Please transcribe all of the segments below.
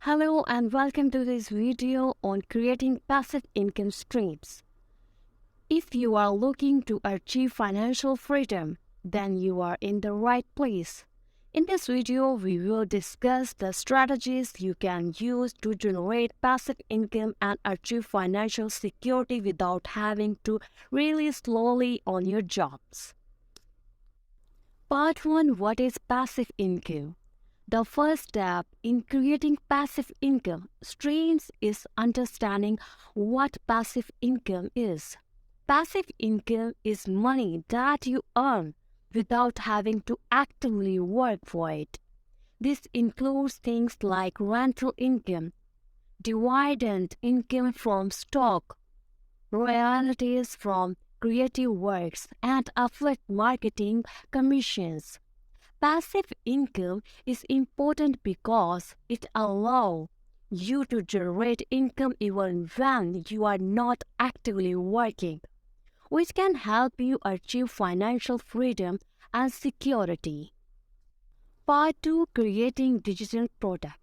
Hello and welcome to this video on creating passive income streams. If you are looking to achieve financial freedom, then you are in the right place. In this video, we will discuss the strategies you can use to generate passive income and achieve financial security without having to really slowly on your jobs. Part 1. What is passive income? The first step in creating passive income streams is understanding what passive income is. Passive income is money that you earn without having to actively work for it. This includes things like rental income, dividend income from stock, royalties from creative works, and affiliate marketing commissions. Passive income is important because it allows you to generate income even when you are not actively working, which can help you achieve financial freedom and security. Part 2. Creating digital products.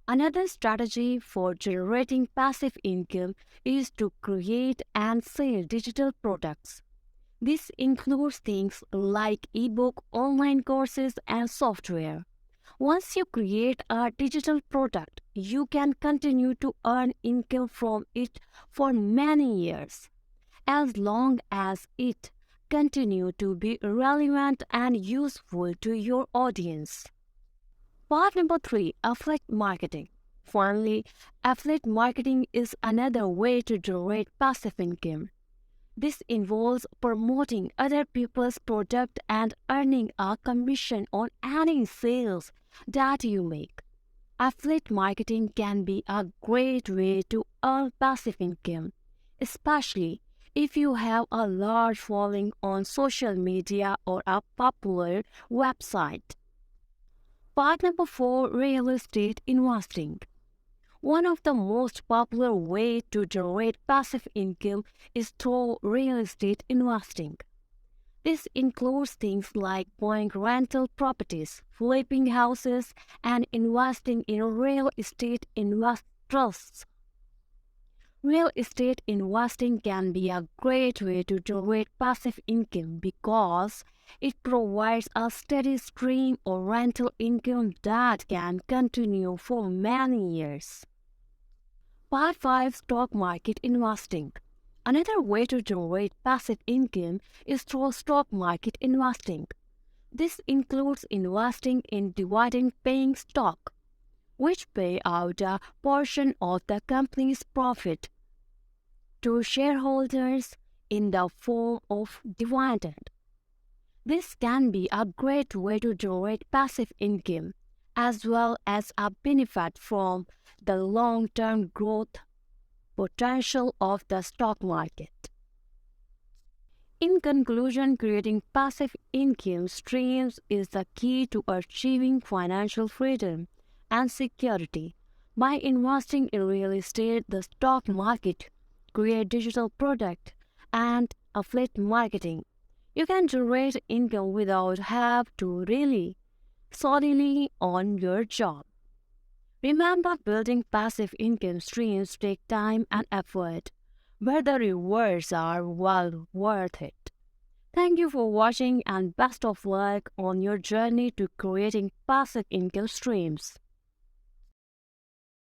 Another strategy for generating passive income is to create and sell digital products. This includes things like ebook, online courses, and software. Once you create a digital product, you can continue to earn income from it for many years, as long as it continues to be relevant and useful to your audience. Part number 3. Affiliate marketing. Finally, affiliate marketing is another way to generate passive income. This involves promoting other people's product and earning a commission on any sales that you make. Affiliate marketing can be a great way to earn passive income, especially if you have a large following on social media or a popular website. Part number 4. Real estate investing. One of the most popular ways to generate passive income is through real estate investing. This includes things like buying rental properties, flipping houses, and investing in real estate trusts. Real estate investing can be a great way to generate passive income because it provides a steady stream of rental income that can continue for many years. Part 5. Stock market investing. Another way to generate passive income is through stock market investing. This includes investing in dividend-paying stock, which pay out a portion of the company's profit to shareholders in the form of dividend. This can be a great way to generate passive income, as well as a benefit from the long-term growth potential of the stock market. In conclusion, creating passive income streams is the key to achieving financial freedom and security. By investing in real estate, the stock market, create digital product, and affiliate marketing, you can generate income without having to rely solely on your job. Remember, building passive income streams take time and effort, but the rewards are well worth it. Thank you for watching and best of luck on your journey to creating passive income streams.